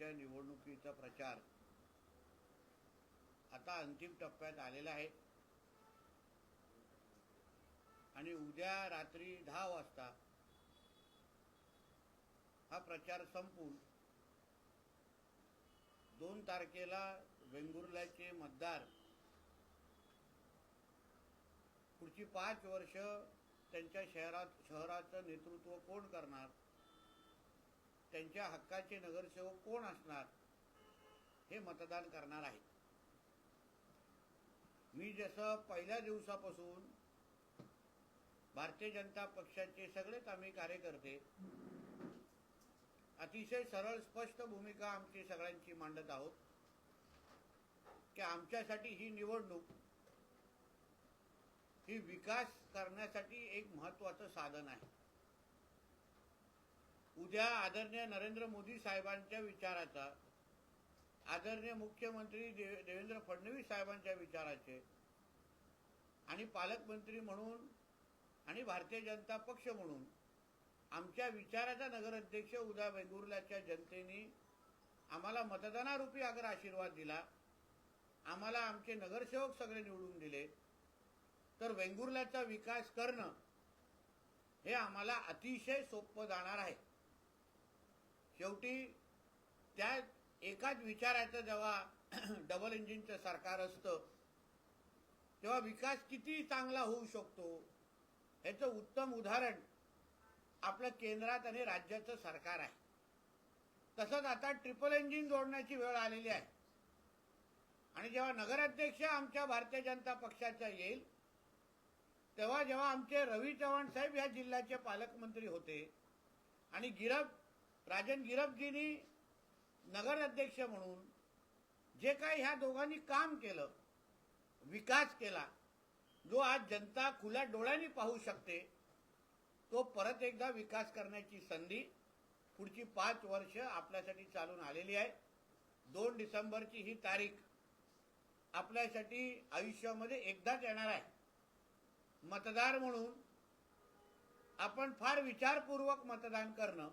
वेंगुर्ल्याच्या निवडणुकीचा प्रचार आता अंतिम टप्प्यात आलेला आहे आणि उद्या रात्री 10 वाजता हा प्रचार संपून 2 तारखेला वेंगुर्ल्याचे मतदार पुढची 5 वर्ष त्यांच्या शहराचं नेतृत्व कोण करणार, त्यांच्या हक्काचे नगरसेवक कोण असणार हे मतदान करणार आहेत। मी जसं पहिल्या दिवसापासून भारतीय जनता पक्षाचे सगळेच आम्ही कार्यकर्ते अतिशय सरळ स्पष्ट भूमिका आमची सगळ्यांची मांडत आहोत की आमच्यासाठी ही निवडणूक ही विकास करण्यासाठी एक महत्त्वाचं साधन आहे। उद्या आदरणीय नरेंद्र मोदी साहेबांच्या विचाराचा, आदरणीय मुख्यमंत्री देवेंद्र फडणवीस साहेबांच्या विचाराचे आणि पालकमंत्री म्हणून आणि भारतीय जनता पक्ष म्हणून आमच्या विचाराचा नगराध्यक्ष उद्या वेंगुर्ल्याच्या जनतेने आम्हाला मतदानारूपी अगर आशीर्वाद दिला, आम्हाला आमचे नगरसेवक सगळे निवडून दिले, तर वेंगुर्ल्याचा विकास करणं हे आम्हाला अतिशय सोपं जाणार आहे। शेवटी त्या एकाच विचाराचं जेव्हा डबल इंजिनचं सरकार असतं तेव्हा विकास किती चांगला होऊ शकतो ह्याचं उत्तम उदाहरण आपलं केंद्रात आणि राज्याचं सरकार आहे। तसंच आता ट्रिपल इंजिन जोडण्याची वेळ आलेली आहे आणि जेव्हा नगराध्यक्ष आमच्या भारतीय जनता पक्षाचा येईल तेव्हा जेव्हा आमचे रवी चव्हाण साहेब या जिल्ह्याचे पालकमंत्री होते आणि राजन गिरपजींनी नगराध्यक्ष म्हणून जे काही ह्या दोघांनी काम केलं, विकास केला, जो आज जनता खुल्या डोळ्यांनी पाहू शकते, तो परत एकदा विकास करण्याची संधी पुढची 5 वर्ष आपल्यासाठी चालून आलेली आहे। 2 डिसेंबरची ही तारीख आपल्यासाठी आयुष्यामध्ये एकदाच येणार आहे। मतदार म्हणून आपण फार विचारपूर्वक मतदान करणं,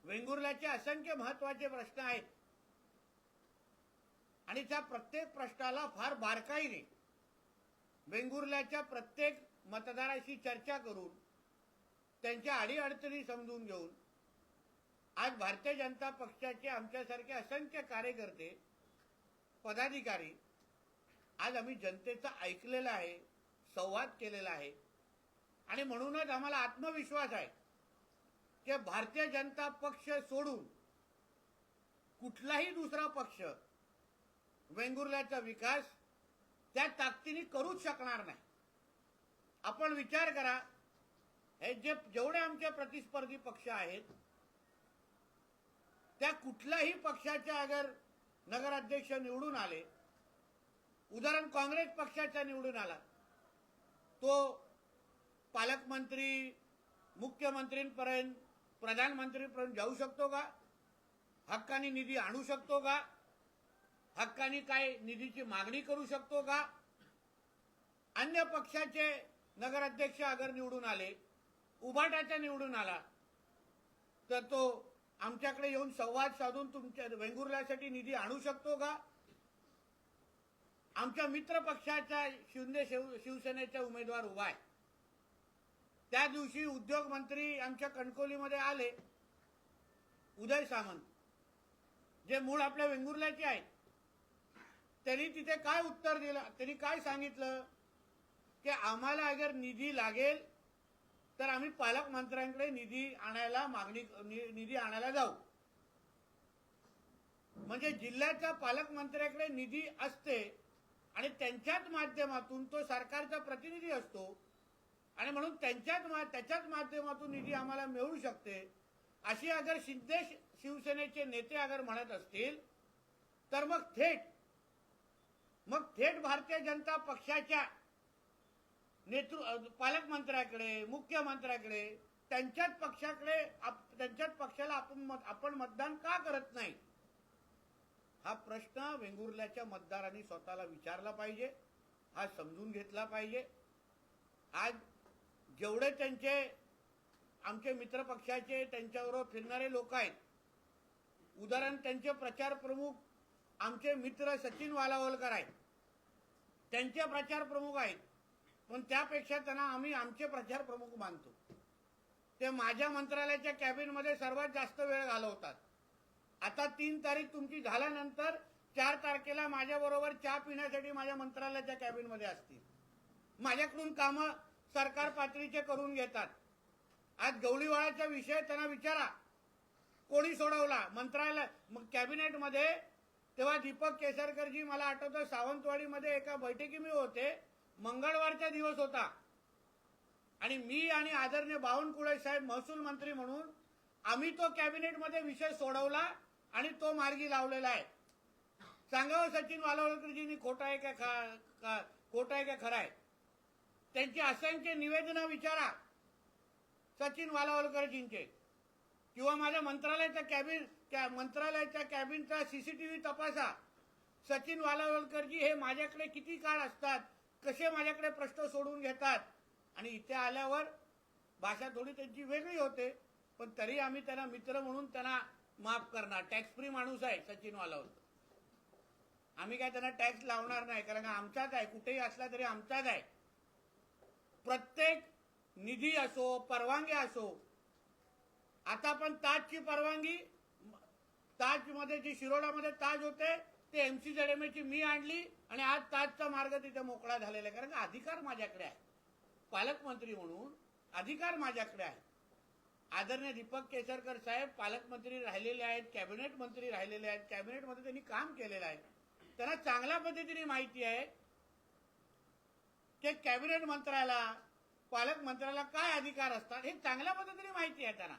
वेंगुर्ल्याचे असंख्य महत्त्वाचे प्रश्न आहेत आणि त्या प्रत्येक प्रश्नाला फार बारकाईने वेंगुर्ल्याच्या प्रत्येक मतदाराशी चर्चा करून त्यांच्या अडीअडचणी समजून घेऊन आज भारतीय जनता पक्षाचे आमच्यासारखे असंख्य कार्यकर्ते, पदाधिकारी आज आम्ही जनतेचं ऐकलेलं आहे, संवाद केलेला आहे आणि म्हणूनच आम्हाला आत्मविश्वास आहे की भारतीय जनता पक्ष सोडून कुठलाही दुसरा पक्ष वेंगुर्ल्याचा विकास त्या ताकदीने करूच शकणार नाही। आपण विचार करा, हे जेवढे आमचे प्रतिस्पर्धी पक्ष आहेत त्या कुठल्याही पक्षाच्या अगर नगराध्यक्ष निवडून आले, उदाहरण काँग्रेस पक्षाचा निवडून आला, तो पालकमंत्री मुख्यमंत्रींपर्यंत प्रधानमंत्रीपर्यंत जाऊ शकतो का? हक्कानी निधी आणू शकतो का? हक्कानी काय निधीची मागणी करू शकतो का? अन्य पक्षाचे नगराध्यक्ष अगर निवडून आले, उभाटाचा निवडून आला, तर तो आमच्याकडे येऊन संवाद साधून तुमच्या वेंगुर्ल्यासाठी निधी आणू शकतो का? आमच्या मित्र पक्षाचा शिवसेनेचा उमेदवार उभा आहे, त्या दिवशी उद्योग मंत्री आमच्या कणकवलीमध्ये आले, उदय सामंत, जे मूळ आपल्या वेंगुर्ल्याचे आहेत, त्यांनी तिथे काय उत्तर दिलं, त्यांनी काय सांगितलं की आम्हाला अगर निधी लागेल तर आम्ही पालकमंत्र्यांकडे निधी आणायला जाऊ। म्हणजे जिल्ह्याच्या पालकमंत्र्याकडे निधी असते आणि त्यांच्याच माध्यमातून तो सरकारचा प्रतिनिधी असतो आणि म्हणून त्याच्याच माध्यमातून निधी आम्हाला मिळू शकते अशी अगर शिवसेनेचे नेते अगर म्हणत असतील तर मग थेट भारतीय जनता पक्षाच्या पालकमंत्र्याकडे, मुख्यमंत्र्याकडे, त्यांच्याच पक्षाला आपण मतदान का करत नाही, हा प्रश्न वेंगुर्ल्याच्या मतदारांनी स्वतःला विचारला पाहिजे, हा समजून घेतला पाहिजे। आज जेवढे आमचे मित्र पक्षाचे त्यांच्याबरोबर फिरणारे लोक आहेत उदाहरण त्यांचे प्रचार प्रमुख आमचे मित्र सचिन वालावलकर आहेत, त्यांचे प्रचार प्रमुख आहेत, पण त्यापेक्षा त्यांना आम्ही आमचे प्रचार प्रमुख मानतो. ते माझ्या मंत्रालयाच्या कॅबिनमध्ये सर्वात जास्त वेळ घालवतात. आता 3 तारीख तुमची झाल्यानंतर 4 तारखेला माझ्याबरोबर चहा पिण्यासाठी माझ्या मंत्रालयाच्या कॅबिनमध्ये असतील. माझ्याकडून कामं सरकार पातळीचे करून घेतात. आज गवळीवाळाचा विषय त्यांना विचारा, कोणी सोडवला मंत्रालय कॅबिनेटमध्ये. तेव्हा दीपक केसरकरजी, मला आठवतं सावंतवाडीमध्ये एका बैठकी मी होते, मंगळवारचा दिवस होता आणि मी आणि आदरणीय बावनकुळे साहेब महसूल मंत्री म्हणून आम्ही तो कॅबिनेटमध्ये विषय सोडवला आणि तो मार्गी लावलेला आहे. सांगावं सचिन वालावलकरजींनी खोटा आहे का खोटा आहे का खरा आहे. त्यांची असंख्य निवेदनं विचारा सचिन वालावलकरजींचे, किंवा माझ्या मंत्रालयाच्या कॅबिनचा सीसीटीव्ही तपासा. सचिन वालावलकरजी हे माझ्याकडे किती काळ असतात, कसे माझ्याकडे प्रश्न सोडून घेतात, आणि इथे आल्यावर भाषा थोडी त्यांची वेगळी होते, पण तरी आम्ही त्यांना मित्र म्हणून त्यांना माफ करणार. टॅक्स फ्री माणूस आहे सचिन वालावलकर. आम्ही काय त्यांना टॅक्स लावणार नाही, कारण आमचाच आहे, कुठेही असला तरी आमचाच आहे. प्रत्येक निधी असो, परवानगी असो, आता पण ताजची परवानगी, ताजमध्ये जी शिरोडामध्ये ताज होते ते MCZMA ची मी आणली आणि आज ताजचा मार्ग तिथे मोकळा झालेला आहे. कारण अधिकार माझ्याकडे आहे, पालकमंत्री म्हणून अधिकार माझ्याकडे आहे. आदरणीय दीपक केसरकर साहेब पालकमंत्री राहिलेले आहेत, कॅबिनेट मंत्री राहिलेले आहेत, कॅबिनेटमध्ये त्यांनी काम केलेलं आहे. त्यांना चांगल्या पद्धतीने माहिती आहे की कॅबिनेट मंत्र्याला, पालकमंत्र्याला काय अधिकार असतात, हे चांगल्या पद्धतीने माहिती आहे त्यांना.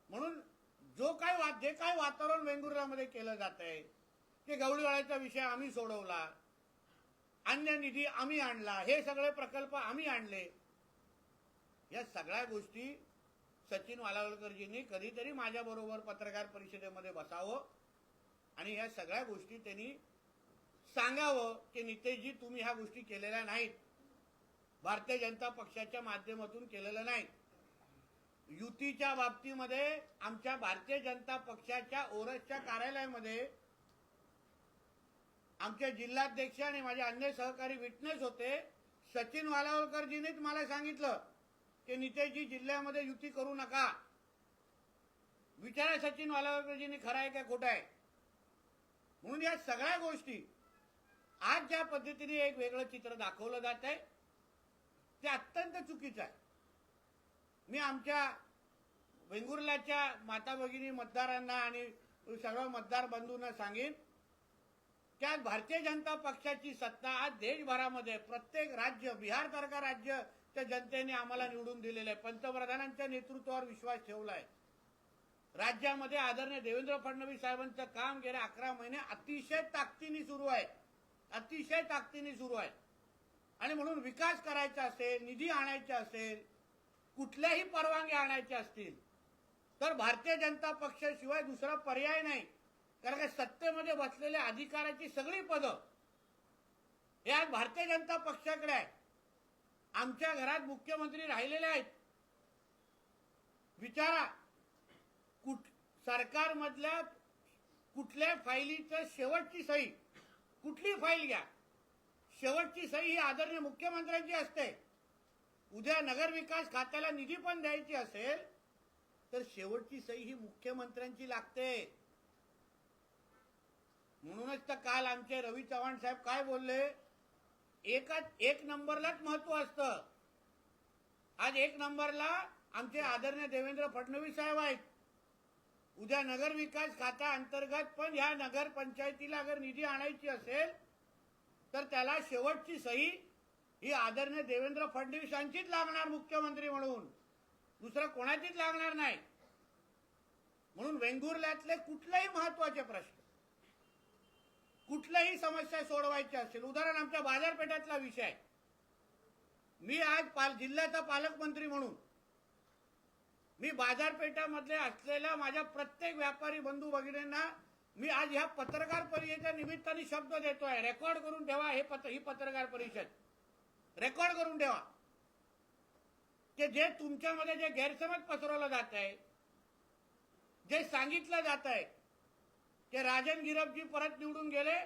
म्हणून जे काय वातावरण वेंगुर्ल्यामध्ये केलं जात आहे, की गवळीवाळ्याचा विषय आम्ही सोडवला, अन्य निधी आम्ही आणला, हे सगळे प्रकल्प आम्ही आणले, या सगळ्या गोष्टी सचिन वालावलकरजींनी कधीतरी माझ्याबरोबर पत्रकार परिषदेमध्ये बसावं आणि या सगळ्या गोष्टी त्यांनी सांगावं की नितेशजी तुम्ही ह्या गोष्टी केलेल्या नाहीत, भारतीय जनता पक्षाच्या माध्यमातून केलेलं नाही. युतीच्या बाबतीमध्ये आमच्या भारतीय जनता पक्षाच्या ओरसच्या कार्यालयामध्ये आमचे जिल्हाध्यक्ष आणि माझे अन्य सहकारी विटनेस होते. सचिन वालावलकरजींनीच मला सांगितलं की नितेशजी जिल्ह्यामध्ये युती करू नका. विचारा सचिन वालावलकरजींनी खरं आहे का खोटं आहे. म्हणून या सगळ्या गोष्टी आज ज्या पद्धतीने एक वेगळं चित्र दाखवलं जात आहे ते अत्यंत चुकीचं आहे. मी आमच्या वेंगुर्ल्याच्या माता भगिनी मतदारांना आणि सर्व मतदार बंधूंना सांगेन की आज भारतीय जनता पक्षाची सत्ता आज देशभरामध्ये प्रत्येक राज्य, बिहारसारखा राज्याच्या जनतेने आम्हाला निवडून दिलेलं आहे, पंतप्रधानांच्या नेतृत्वावर विश्वास ठेवला आहे. राज्यामध्ये आदरणीय देवेंद्र फडणवीस साहेबांचं काम गेल्या 11 महिने अतिशय ताकदीने सुरू आहे, अतिशय ताकदीने सुरू आहे. आणि म्हणून विकास करायचा असेल, निधी आणायचा असेल, कुठल्याही परवानग्या आणायच्या असतील तर भारतीय जनता पक्षाशिवाय दुसरा पर्याय नाही. कारण का सत्तेमध्ये बसलेल्या अधिकाराची सगळी पदं हे आज भारतीय जनता पक्षाकडे आहे. आमच्या घरात मुख्यमंत्री राहिलेले आहेत. विचारा सरकारमधल्या कुठल्या फाईलीचं शेवटची सही, कुठली फाईल घ्या, शेवटची सही ही आदरणीय मुख्यमंत्र्यांची असते. उद्या नगरविकास खात्याला निधी पण द्यायची असेल तर शेवटची सही ही मुख्यमंत्र्यांची लागते. म्हणूनच तर काल आमचे रवी चव्हाण साहेब काय बोलले, एक नंबरलाच महत्व असतं. आज 1 नंबरला आमचे आदरणीय देवेंद्र फडणवीस साहेब आहेत. उद्या नगरविकास खात्या अंतर्गत पण ह्या नगर पंचायतीला अगर निधी आणायची असेल तर त्याला शेवटची सही ही आदरणीय देवेंद्र फडणवीसांचीच लागणार मुख्यमंत्री म्हणून, दुसरं कोणाचीच लागणार नाही. म्हणून वेंगुर्ल्यातले कुठलेही महत्वाचे प्रश्न, कुठल्याही समस्या सोडवायची असेल, उदाहरण आमच्या बाजारपेठातला विषय, मी आज जिल्ह्याचा पालकमंत्री म्हणून मी बाजारपेठामधले असलेल्या माझ्या प्रत्येक व्यापारी बंधू भगिनींना मी आज ह्या पत्रकार परिषदेच्या निमित्ताने शब्द देतोय, रेकॉर्ड करून ठेवा. ही पत्रकार परिषद रेकॉर्ड करून ठेवा की जे तुमच्यामध्ये जे गैरसमज पसरवलं जात आहे, जे सांगितलं जात आहे की राजन गिरपजी परत निवडून गेले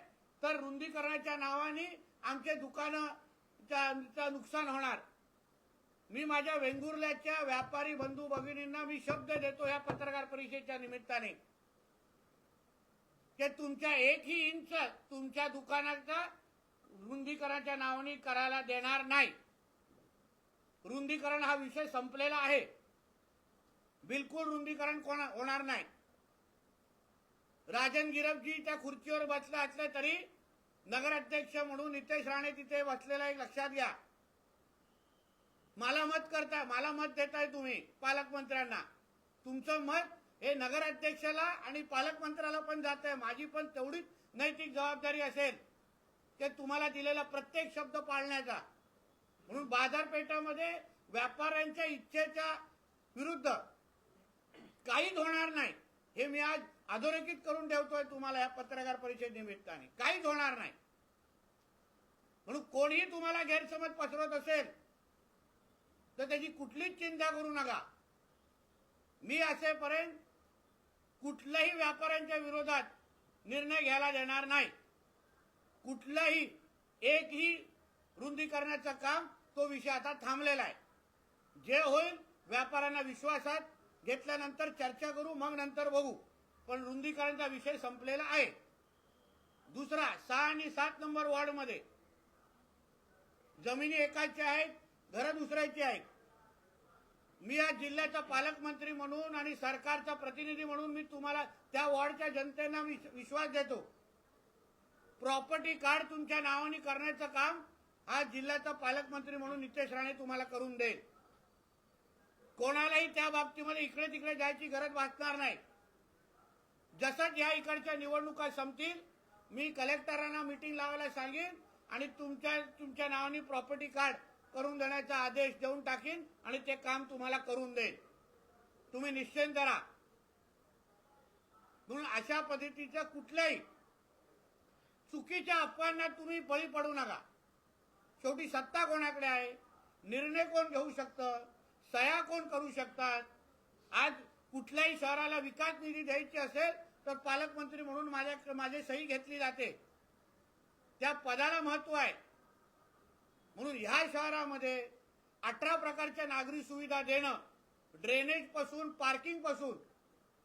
तर रुंदीकरणाच्या नावाने आमचे दुकानाचं नुकसान होणार। मी माझ्या वेंगुर्ल्याच्या व्यापारी बंधू भगिनींना मी शब्द देतो या पत्रकार परिषदेच्या निमित्ताने की तुमच्या एकही इंच तुमच्या दुकानाचा रुंदीकरणाच्या नावाने करायला देणार नाही। रुंदीकरण हा विषय संपलेला आहे, बिलकुल रुंदीकरण होणार नाही। राजन गिरपजी त्या खुर्चीवर बसला असले तरी नगराध्यक्ष म्हणून नितेश राणे तिथे बसलेला एक लक्षात घ्या। मला मत देताय तुम्ही पालकमंत्र्यांना, तुमचं मत हे नगराध्यक्षाला आणि पालकमंत्र्याला पण जात आहे। माझी पण तेवढीच नैतिक जबाबदारी असेल की तुम्हाला दिलेला प्रत्येक शब्द पाळण्याचा। म्हणून बाजारपेठामध्ये व्यापाऱ्यांच्या इच्छेच्या विरुद्ध काहीच होणार नाही हे मी आज अधोरेखित करून ठेवतोय तुम्हाला या पत्रकार परिषद निमित्ताने। काहीच होणार नाही। म्हणून कोणीही तुम्हाला गैरसमज पसरवत असेल तर त्याची कुठलीच चिंता करू नका। मी असेपर्यंत कुठल्याही व्यापाऱ्यांच्या विरोधात निर्णय घ्यायला देणार नाही। कुठलाही एकही रुंदीकरणाचं काम तो विषय आता थांबलेला आहे। जे होईल व्यापाऱ्यांना विश्वासात घेतल्यानंतर चर्चा करू, मग नंतर बघू, पण रुंदीकरणाचा विषय संपलेला आहे। दुसरा 6 आणि 7 नंबर वॉर्डमध्ये जमिनी एकाच्या आहेत, घरं दुसऱ्याची आहेत। मी या जिल्ह्याचा पालकमंत्री म्हणून आणि सरकारचा प्रतिनिधी म्हणून मी तुम्हाला त्या वॉर्डच्या जनतेला विश्वास देतो, प्रॉपर्टी कार्ड तुमच्या नावाने करण्याचं काम हा जिल्ह्याचा पालकमंत्री म्हणून नितेश राणे तुम्हाला करून देईल। कोणालाही त्या बाबतीमध्ये इकडे तिकडे जायची गरज भासणार नाही। जसं या इकडच्या निवडणुका संपतील मी कलेक्टरांना मीटिंग लावायला सांगेन आणि तुमच्या नावाने प्रॉपर्टी कार्ड करून देण्याचा आदेश देऊन टाकीन आणि ते काम तुम्हाला करून देईन। तुम्ही निश्चिंत राहा। म्हणून अशा पद्धतीच्या कुठल्याही चुकीच्या अफवांना तुम्ही बळी पडू नका। शेवटी सत्ता कोणाकडे आहे, निर्णय कोण घेऊ शकतं, सह्या कोण करू शकतात। आज कुठल्याही शहराला विकास निधी द्यायची असेल तर पालकमंत्री म्हणून माझे सही घेतली जाते, त्या पदाला महत्व आहे। म्हणून ह्या शहरामध्ये 18 प्रकारच्या नागरी सुविधा देणं, ड्रेनेज पासून पार्किंग पासून,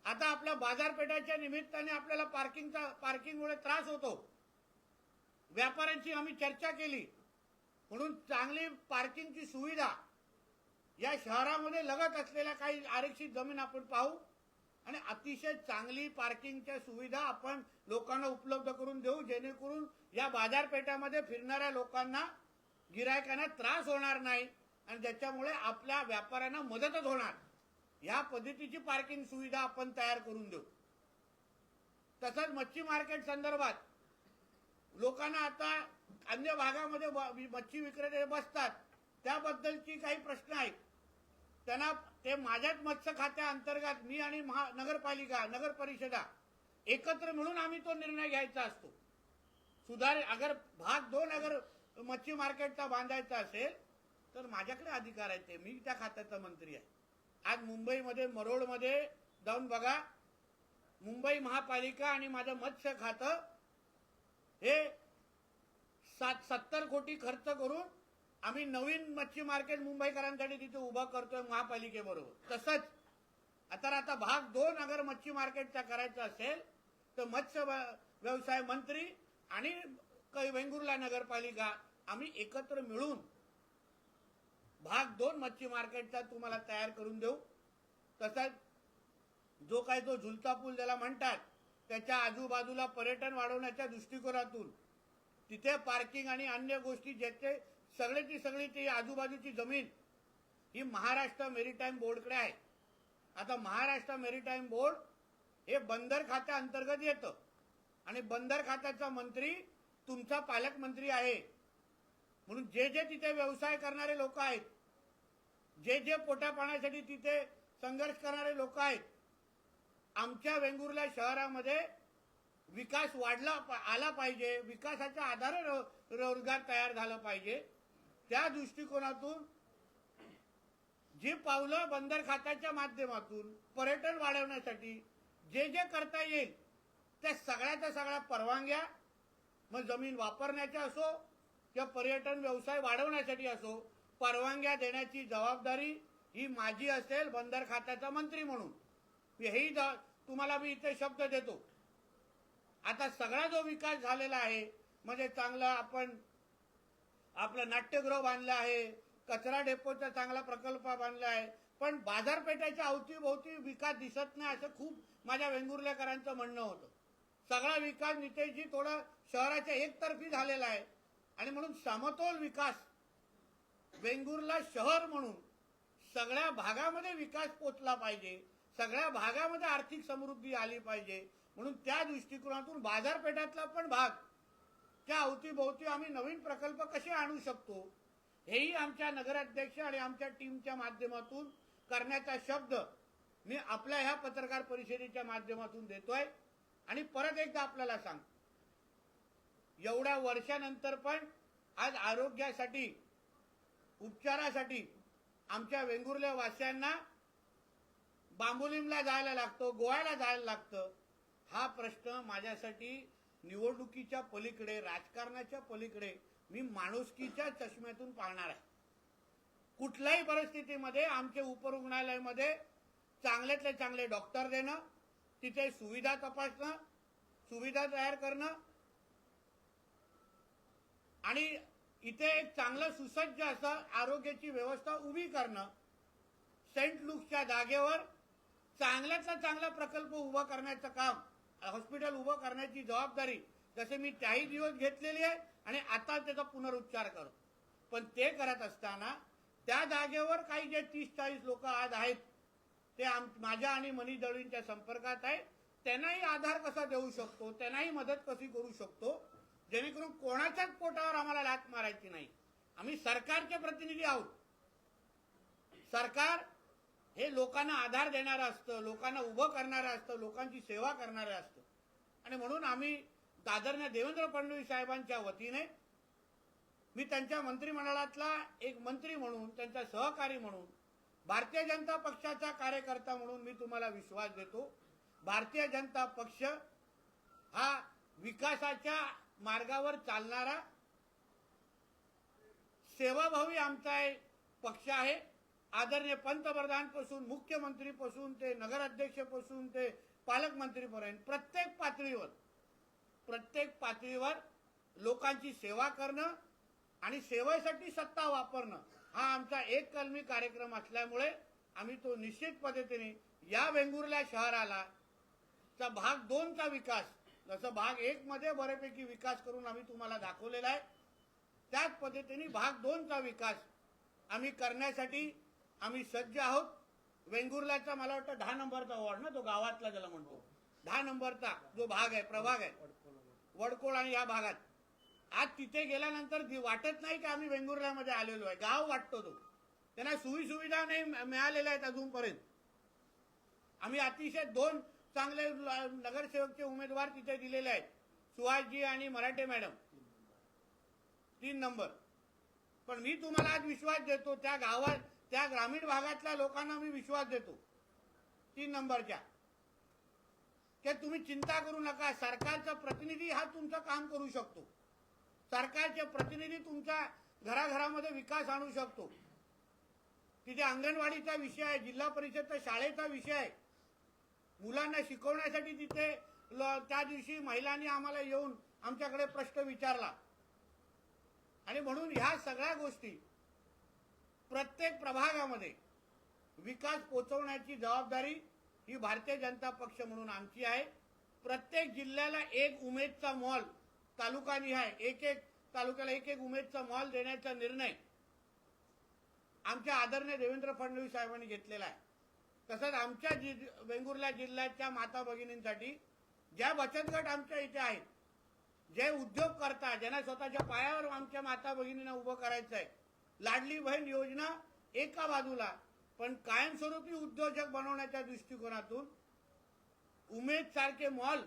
आता आपल्या बाजारपेठाच्या निमित्ताने आपल्याला पार्किंगमुळे त्रास होतो। व्यापाऱ्यांची आम्ही चर्चा केली, म्हणून चांगली पार्किंगची सुविधा या शहरामध्ये लगत असलेल्या काही आरक्षित जमीन आपण पाहू आणि अतिशय चांगली पार्किंगच्या सुविधा आपण लोकांना उपलब्ध करून देऊ, जेणेकरून या बाजारपेठामध्ये फिरणाऱ्या लोकांना, गिरायकांना त्रास होणार नाही आणि ज्याच्यामुळे आपल्या व्यापाऱ्यांना मदतच होणार। या पद्धतीची पार्किंग सुविधा आपण तयार करून देऊ। तसंच मच्छी मार्केट संदर्भात लोकांना आता अन्य भागामध्ये मच्छी विक्रेते बसतात, त्याबद्दलची काही प्रश्न आहेत, त्यांना ते माझ्याच मत्स्य खात्या अंतर्गत मी आणि नगरपालिका, नगर परिषदा एकत्र मिळून आम्ही तो निर्णय घ्यायचा असतो। अगर भाग 2 अगर मच्छी मार्केटचा बांधायचा असेल तर माझ्याकडे अधिकार आहे, ते मी त्या खात्याचा मंत्री आहे। आज मुंबईमध्ये मरोडमध्ये जाऊन बघा, मुंबई महापालिका आणि माझं मत्स्य खातं हे 70 कोटी खर्च करून आम्ही नवीन मच्छी मार्केट मुंबईकरांसाठी तिथे उभा करतोय महापालिकेबरोबर। तसंच आता भाग 2 अगर मच्छी मार्केटचा करायचा असेल तर मत्स्य व्यवसाय मंत्री आणि वेंगुर्ला नगरपालिका आम्ही एकत्र मिळून भाग 2 मच्छी मार्केटचा तुम्हाला तयार करून देऊ। तसंच जो काही तो झुलता पूल ज्याला म्हणतात, त्याच्या आजूबाजूला पर्यटन वाढवण्याच्या दृष्टिकोनातून तिथे पार्किंग आणि अन्य गोष्टी, ज्याचे सगळी ती आजूबाजूची जमीन ही महाराष्ट्र मेरीटाईम बोर्डकडे आहे। आता महाराष्ट्र मेरीटाईम बोर्ड हे बंदर खात्या अंतर्गत येतं आणि बंदर खात्याचा मंत्री तुमचा पालकमंत्री आहे। म्हणून जे तिथे व्यवसाय करणारे लोक आहेत, जे पोटापाण्यासाठी तिथे संघर्ष करणारे लोक आहेत, आमच्या वेंगुर्ला शहरामध्ये विकास आला पाहिजे, विकासाच्या आधारे रोजगार तयार झाला पाहिजे, त्या दृष्टिकोनातून जी पावलं बंदर खात्याच्या माध्यमातून पर्यटन वाढवण्यासाठी जे करता येईल त्या सगळ्याच्या सगळ्या परवानग्या, मग जमीन वापरण्याच्या असो किंवा पर्यटन व्यवसाय वाढवण्यासाठी असो, परवानग्या देण्याची जबाबदारी ही माझी असेल बंदर खात्याचा मंत्री म्हणून. हेही तुम्हाला मी इथे शब्द देतो. आता सगळा जो विकास झालेला आहे, म्हणजे चांगला आपण आपलं नाट्यगृह बांधलं आहे, कचरा डेपोचा चांगला प्रकल्प बांधला आहे, पण बाजारपेठेच्या अवतीभोवती विकास दिसत नाही असं खूप माझ्या वेंगुर्लेकरांचं म्हणणं होतं. सगळा विकास नितेशजी थोडा शहराच्या एकतर्फी झालेला आहे आणि म्हणून समतोल विकास वेंगुर्ला शहर म्हणून सगळ्या भागामध्ये विकास पोचला पाहिजे, सगळ्या भागामध्ये आर्थिक समृद्धी आली पाहिजे. म्हणून त्या दृष्टिकोनातून बाजारपेठातला पण भाग त्या अवतीभोवती आम्ही नवीन प्रकल्प कसे आणू शकतो हेही आमच्या नगराध्यक्ष आणि आमच्या टीमच्या माध्यमातून करण्याचा शब्द मी आपल्या ह्या पत्रकार परिषदेच्या माध्यमातून देतोय. आणि परत एकदा आपल्याला सांग, एवढ्या वर्षानंतर पण आज आरोग्यासाठी उपचारासाठी आमच्या वेंगुर्ले वासियांना बांबोलीमला जायला लागतो, गोव्याला जायला लागतं. हा प्रश्न माझ्यासाठी निवडणुकीच्या पलीकडे, राजकारणाच्या पलीकडे मी माणुसकीच्या चष्म्यातून पाहणार आहे. कुठल्याही परिस्थितीमध्ये आमचे उपरुग्णालयामध्ये चांगल्यातले चांगले डॉक्टर देणं, तिथे सुविधा तपासणं, सुविधा तयार करणं आणि इथे एक चांगलं सुसज्ज असं आरोग्याची व्यवस्था उभी करणं, सेंट लुकच्या जागेवर चांगल्यातला चांगला प्रकल्प उभा करण्याचं काम, हॉस्पिटल उभं करण्याची जबाबदारी जसे मी त्याही दिवस घेतलेली आहे आणि आता त्याचा पुनरुच्चार करतो. पण ते करत असताना त्या जागेवर काही जे 30-40 लोक आज आहेत ते माझ्या आणि मनीष दळवींच्या संपर्कात आहे, त्यांनाही आधार कसा देऊ शकतो, त्यांनाही मदत कशी करू शकतो, जेणेकरून कोणाच्याच पोटावर आम्हाला लाथ मारायची नाही. आम्ही सरकारचे प्रतिनिधी आहोत. सरकार हे लोकांना आधार देणारं असतं, लोकांना उभं करणारं असतं, लोकांची सेवा करणारं असतं. आणि म्हणून आम्ही आदरणीय देवेंद्र फडणवीस साहेबांच्या वतीने मी त्यांच्या मंत्रिमंडळातला एक मंत्री म्हणून, त्यांचा सहकारी म्हणून, भारतीय जनता पक्षाचा कार्यकर्ता म्हणून मी तुम्हाला विश्वास देतो. भारतीय जनता पक्ष हा विकासाच्या मार्गावर चालणारा सेवाभावी आमचा पक्ष आहे. आदरणीय पंतप्रधानपासून, मुख्यमंत्रीपासून ते नगराध्यक्षपासून ते पालकमंत्रीपर्यंत प्रत्येक पातळीवर लोकांची सेवा करणं आणि सेवेसाठी सत्ता वापरणं हा आमचा एक कलमी कार्यक्रम असल्यामुळे आम्ही तो निश्चित पद्धतीने या वेंगुर्ला शहराला भाग 2चा विकास, जसं भाग 1 मध्ये बऱ्यापैकी विकास करून आम्ही तुम्हाला दाखवलेला आहे, त्याच पद्धतीने भाग 2चा विकास आम्ही करण्यासाठी आम्ही सज्ज आहोत. वेंगुर्ल्याचा मला वाटतं 10 नंबरचा वॉर्ड ना, तो गावातला ज्याला म्हणतो 10 नंबरचा जो भाग आहे, प्रभाग आहे वडकोळ, आणि या भागात आज तिथे गेल्यानंतर वाटत नाही की आम्ही वेंगुर्ल्यामध्ये आलेलो आहे, गाव वाटतो तो. त्यांना सुविधा नाही मिळालेल्या आहेत अजूनपर्यंत. आम्ही अतिशय 2 चांगले नगरसेवकचे उमेदवार तिथे दिलेले आहेत, सुहासजी आणि मराठे मॅडम 3 नंबर. पण मी तुम्हाला आज विश्वास देतो, त्या गावात, त्या ग्रामीण भागातल्या लोकांना मी विश्वास देतो 3 नंबरच्या, की तुम्ही चिंता करू नका, सरकारचा प्रतिनिधी हा तुमचं काम करू शकतो. सरकारचे प्रतिनिधी तुमच्या घराघरामध्ये विकास आणू शकतो. तिथे अंगणवाडीचा विषय आहे, जिल्हा परिषदच्या शाळेचा विषय आहे, मुलांना शिकवण्यासाठी तिथे त्या दिवशी महिलांनी आम्हाला येऊन आमच्याकडे प्रश्न विचारला. आणि म्हणून ह्या सगळ्या गोष्टी प्रत्येक प्रभागामध्ये विकास पोहोचवण्याची जबाबदारी ही भारतीय जनता पक्ष म्हणून आमची आहे. प्रत्येक जिल्ह्याला एक उमेदचा मॉल, तालुकानिहाय एक तालुक्याला एक उमेदचा मॉल देण्याचा निर्णय आमच्या आदरणीय देवेंद्र फडणवीस साहेबांनी घेतलेला आहे. तसंच आमच्या वेंगुर्ला जिल्ह्याच्या माता भगिनींसाठी ज्या बचत गट आमच्या इथे आहेत, जे उद्योग करतात, ज्यांना स्वतःच्या पायावर आमच्या माता भगिनींना उभं करायचं आहे, लाडली बहीण योजना एका बाजूला, पण कायमस्वरूपी उद्योजक बनवण्याच्या दृष्टिकोनातून उमेद सारखे मॉल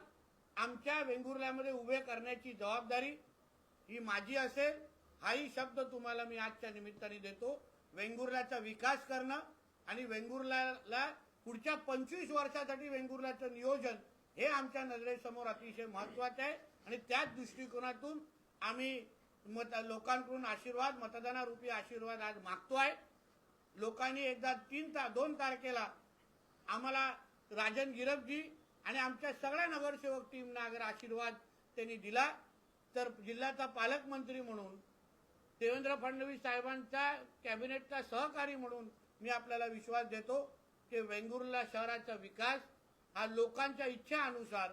आमच्या वेंगुर्ल्यामध्ये उभे करण्याची जबाबदारी ही माझी असेल. हाही शब्द तुम्हाला मी आजच्या निमित्ताने देतो. वेंगुर्ल्याचा विकास करणं आणि वेंगुर्ल्याला पुढच्या 25 वर्षासाठी वेंगुर्ल्याचं नियोजन हे आमच्या नजरेसमोर अतिशय महत्वाचं आहे आणि त्याच दृष्टिकोनातून आम्ही लोकांकडून आशीर्वाद, मतदानारूपी आशीर्वाद आज मागतोय. लोकांनी एकदा 2 तारखेला आम्हाला राजन गिरपजी आणि आमच्या सगळ्या नगरसेवक टीमना अगर आशीर्वाद त्यांनी दिला तर जिल्ह्याचा पालकमंत्री म्हणून, देवेंद्र फडणवीस साहेबांचा कॅबिनेटचा सहकारी म्हणून मी आपल्याला विश्वास देतो की वेंगुर्ला शहराचा विकास हा लोकांच्या इच्छेनुसार,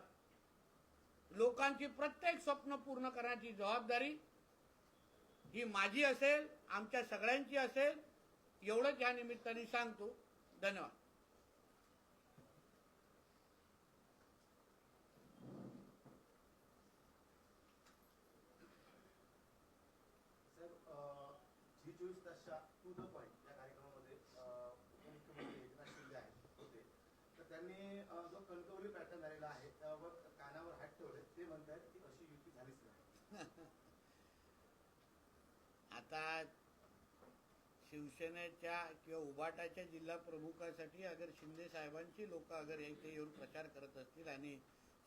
लोकांची प्रत्येक स्वप्न पूर्ण करण्याची जबाबदारी ही माझी असेल, आमच्या सगळ्यांची असेल. एवढंच या निमित्ताने सांगतो. धन्यवाद. G24 तासच्या टू द पॉइंट या कार्यक्रमामध्ये उपमुख्यमंत्री एकनाथ शिंदे होते, तर त्यांनी जो कणकवली पॅटर्न झालेला आहे त्यावर कानावर हात ठेवले. ते म्हणतात की अशी युती झालीच नाही. आता शिवसेनेच्या किंवा उभाटाच्या जिल्हा प्रमुखासाठी अगर शिंदे साहेबांची लोक अगर इथे येऊन प्रचार करत असतील आणि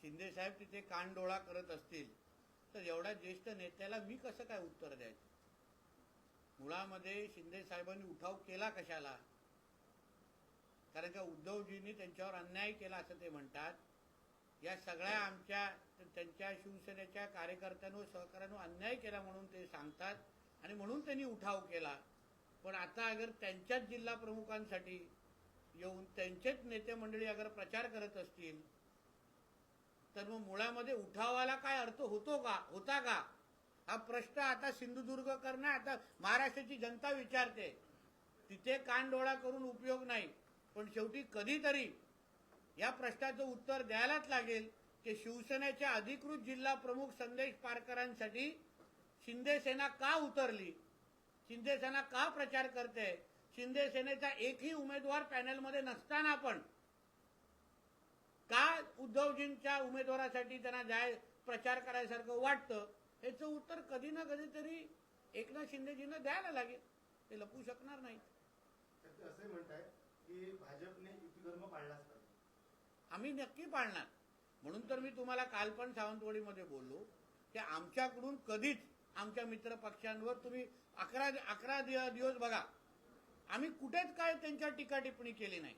शिंदे साहेब तिथे कानडोळा करत असतील तर एवढ्या ज्येष्ठ नेत्याला मी कसं काय उत्तर द्यायचं? मुळामध्ये शिंदे साहेबांनी उठाव केला कशाला? कारण का उद्धवजींनी त्यांच्यावर अन्याय केला असं ते म्हणतात. या सगळ्या आमच्या त्यांच्या शिवसेनेच्या कार्यकर्त्यांवर, सहकार्यांवर अन्याय केला म्हणून ते सांगतात आणि म्हणून त्यांनी उठाव केला. पण आता अगर त्यांच्याच जिल्हा प्रमुखांसाठी येऊन त्यांचेच नेते मंडळी अगर प्रचार करत असतील तर मग मुळामध्ये उठावाला काय अर्थ होता का? हा प्रश्न आता सिंधुदुर्ग करणं, आता महाराष्ट्राची जनता विचारते. तिथे कानडोळा करून उपयोग नाही. पण शेवटी कधीतरी या प्रश्नाचं उत्तर द्यायलाच लागेल की शिवसेनेच्या अधिकृत जिल्हा प्रमुख संदेश पारकरांसाठी शिंदे सेना का उतरली, शिंदे सेना का प्रचार करते, शिंदे सेनेचा एकही उमेदवार पॅनलमध्ये नसताना पण का उद्धवजींच्या उमेदवारासाठी त्यांना प्रचार करायसारखं वाटतं, याचं उत्तर कधी ना कधीतरी एकनाथ शिंदेजींना द्यायला लागेल. ते लपू शकणार नाही. असे म्हणताय की भाजपने युतीधर्म पाळलाच पाहिजे. आम्ही नक्की पाळणार. म्हणून तर मी तुम्हाला काल पण सावंतवाडीमध्ये बोललो की आमच्याकडून कधीच आमच्या मित्र पक्षांवर तुम्ही 11 दिवस बघा, आम्ही कुठेच काय त्यांच्यावर टीका टिप्पणी केली नाही.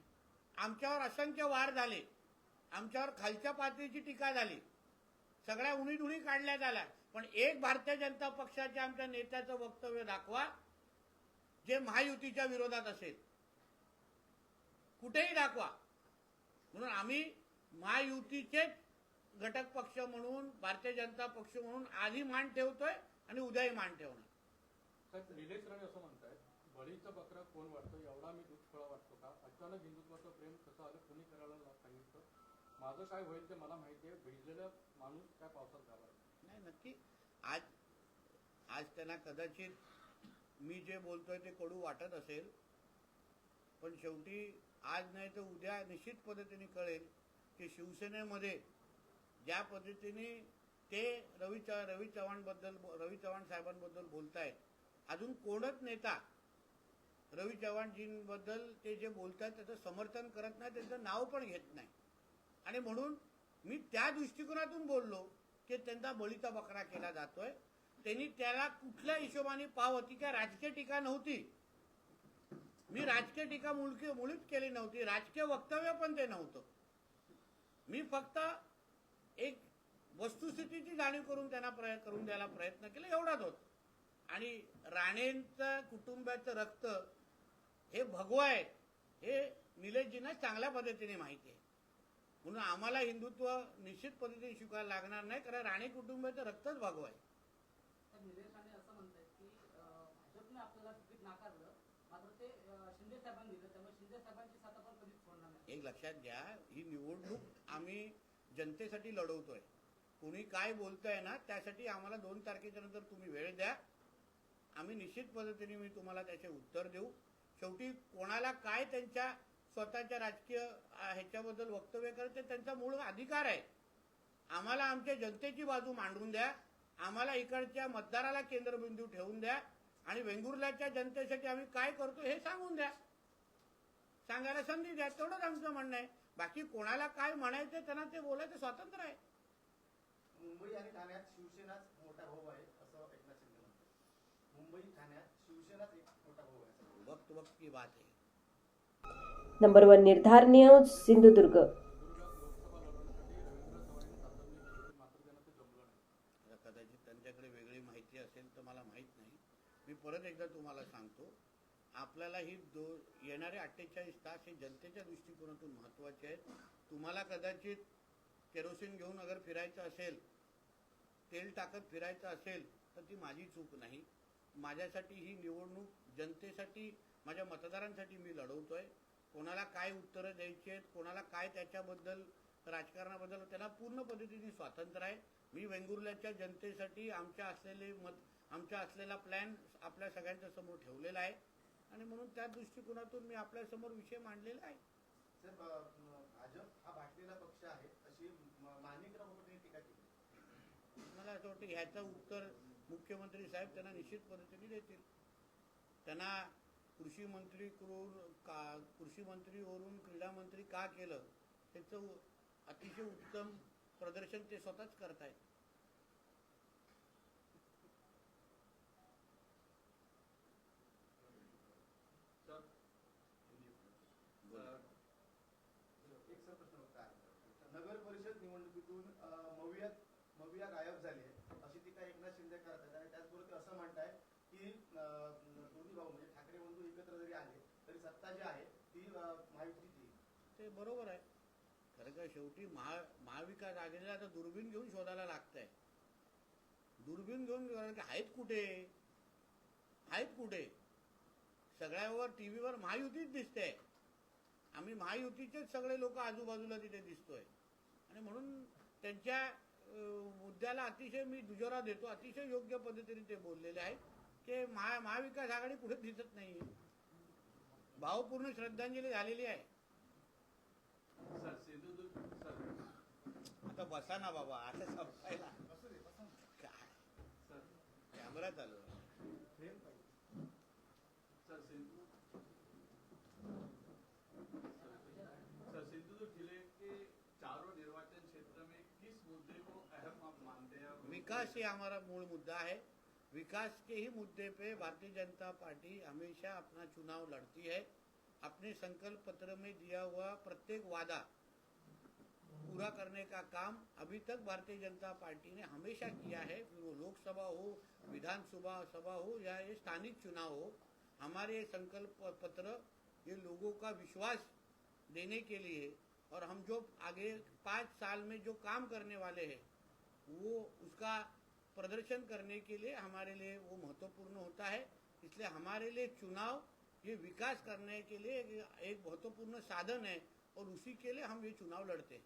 आमच्यावर असंख्य वार झाले, आमच्यावर खालच्या पातळीची टीका झाली, सगळ्या उणीधुणी काढल्या झाल्या. पण एक भारतीय जनता पक्षाच्या आमच्या नेत्याचं वक्तव्य दाखवा जे महायुतीच्या विरोधात असेल, कुठेही दाखवा. म्हणून आम्ही महायुतीचेच घटक पक्ष म्हणून, भारतीय जनता पक्ष म्हणून आधी मान ठेवतोय आणि उद्याही मान ठेवणार. साहेब, निलेश राणे असं म्हणतायत, बळीचा बकरा कोण वाटतो, एवढा मी दुष्फळ वाटतो का? अचानक हिंदुत्वाचं प्रेम कसं आलं, कुणी करायला सांगितलं? माझं काय होईल ते मला माहिती आहे. भिजलेला माणूस काय पावसात घालायचा नाही. नक्की आज त्यांना कदाचित मी जे बोलतोय ते कडू वाटत असेल, पण शेवटी आज नाही तर उद्या निश्चित पद्धतीने कळेल की शिवसेनेमध्ये ज्या पद्धतीने ते रवी चव्हाण साहेबांबद्दल बोलतायत, अजून कोणच नेता रवी चव्हाणजींबद्दल ते जे बोलतायत त्याचं समर्थन करत नाही, त्यांचं नाव पण घेत नाही. आणि म्हणून मी त्या दृष्टिकोनातून बोललो की त्यांचा बळीचा बकरा केला जातोय. त्यांनी त्याला कुठल्या हिशोबाने होती काय राजकीय टीका नव्हती. मी राजकीय टीका मुळीच केली नव्हती, राजकीय वक्तव्य पण ते नव्हतं. मी फक्त एक वस्तुस्थितीची जाणीव करून द्यायला प्रयत्न केला, एवढाच होता. आणि राणेंचं कुटुंबाचं रक्त हे भगवं आहे हे निलेशजींना चांगल्या पद्धतीने माहिती आहे. म्हणून आम्हाला हिंदुत्व निश्चित पद्धतीने शिकायला लागणार नाही, कारण राणे कुटुंबाचं रक्तच भगवं आहे. निलेश राणे असं म्हणतात की भाजपने आपल्याला तिकीट नाकारलं, मात्र ते शिंदे साहेबांनी दिलं, त्यामुळे शिंदे साहेबांची साथ आपण कधीच सोडणार नाही. एक लक्षात घ्या, ही निवडणूक आम्ही जनतेसाठी लढवतोय. कोणी काय बोलतंय ना त्यासाठी आम्हाला 2 तारखेच्या नंतर तुम्ही वेळ द्या. आम्ही निश्चित पद्धतीने मी तुम्हाला त्याचे उत्तर देऊ. शेवटी कोणाला काय त्यांच्या स्वतःच्या राजकीय ह्याच्याबद्दल वक्तव्य करते त्यांचा मूळ अधिकार आहे. आम्हाला आमच्या जनतेची बाजू मांडून द्या, आम्हाला इकडच्या मतदाराला केंद्रबिंदू ठेवून द्या आणि वेंगुर्ल्याच्या जनतेसाठी आम्ही काय करतो हे सांगून द्या, सांगायला संधी द्या. तेवढंच आमचं म्हणणं आहे. बाकी कोणाला काय म्हणायचं त्यांना ते बोलायचं स्वातंत्र्य आहे. मुंबई आणि ठाण्यात शिवसेनाच मोठा भाऊ आहे असं एकनाथ शिंदे म्हणतात. मुंबई ठाण्यात शिवसेनाच एक मोठा भाऊ आहे असं बोलतात. वक्त की बात आहे. नंबर 1 निर्धार न्यूज सिंधुदुर्ग. लोकसभा लढवण्यासाठी रवींद्र चव्हाणांनी तातडणी केली होती, मात्र त्यांना ते जमलं नाही. आता कदाचित त्यांच्याकडे वेगळी माहिती असेल तर मला माहीत नाही. मी परत एकदा तुम्हाला सांगतो, आपल्याला ही येणारे 48 तास हे जनतेच्या दृष्टिकोनातून महत्त्वाचे आहेत. तुम्हाला कदाचित केरोसिन घेऊन अगर फिरायचं असेल, तेल टाकत फिरायचं असेल तर ती माझी चूक नाही. माझ्यासाठी ही निवडणूक जनतेसाठी, माझ्या मतदारांसाठी मी लढवतोय. कोणाला काय उत्तरं द्यायची आहेत, कोणाला काय त्याच्याबद्दल राजकारणाबद्दल त्याला पूर्ण पद्धतीने स्वातंत्र्य आहे. मी वेंगुर्ल्याच्या जनतेसाठी आमच्या असलेला प्लॅन आपल्या सगळ्यांच्या समोर ठेवलेला आहे आणि म्हणून त्या दृष्टिकोनातून मी आपल्यासमोर विषय मांडलेला आहे. सर, भाजप हा भाटलेला पक्ष आहे अशी माणिकराव कोकाटेंनी टीका केली. मला असं वाटतं ह्याचं उत्तर मुख्यमंत्री साहेब त्यांना निश्चित पद्धतीने देतील. त्यांना कृषी मंत्रीवरून क्रीडा मंत्री का केलं त्याचं अतिशय उत्तम प्रदर्शन ते स्वतःच करतायत. एक सर प्रश्न होता. नगर परिषद निवडणुकीतून मविया गायब झाली आहे अशी टीका एकनाथ शिंदे करतात आणि त्याचबरोबर ते असं म्हणतायत की दोन्ही भाऊ म्हणजे ठाकरे बंधू एकत्र जरी आले तरी सत्ता जी आहे ती महायुतीची. ते बरोबर आहे. खरं का शेवटी महाविकास आघाडीला आता दुर्बीण घेऊन शोधायला लागतंय. दुर्बीण घेऊन आहेत कुठे सगळ्यावर टीव्हीवर महायुतीच दिसते. आम्ही महायुतीचेच सगळे लोक आजूबाजूला तिथे दिसतोय आणि म्हणून त्यांच्या मुद्द्याला अतिशय मी दुजोरा देतो. अतिशय योग्य पद्धतीने ते बोललेले आहेत की महाविकास आघाडी कुठे दिसत नाही. भावपूर्ण श्रद्धांजली झालेली आहे. आता बसा ना बाबा, आता संपायला काय कॅमेरा चालू आहे. सिंधुदुर्ग जिले के चारों निर्वाचन क्षेत्र में किस मुद्दे को अहम आप मानते हैं? विकास ही हमारा मूल मुद्दा है. विकास के ही मुद्दे पे भारतीय जनता पार्टी हमेशा अपना चुनाव लड़ती है. अपने संकल्प पत्र में दिया हुआ प्रत्येक वादा पूरा करने का काम अभी तक भारतीय जनता पार्टी ने हमेशा किया है. फिर वो लोकसभा हो, विधानसभा सभा हो या ये स्थानिक चुनाव हो, हमारे संकल्प पत्र ये लोगों का विश्वास देने के लिए और हम जो आगे 5 साल में जो काम करने वाले हैं वो उसका प्रदर्शन करने के लिए हमारे लिए वो महत्वपूर्ण होता है. इसलिए हमारे लिए चुनाव ये विकास करने के लिए एक महत्वपूर्ण साधन है और उसी के लिए हम ये चुनाव लड़ते हैं.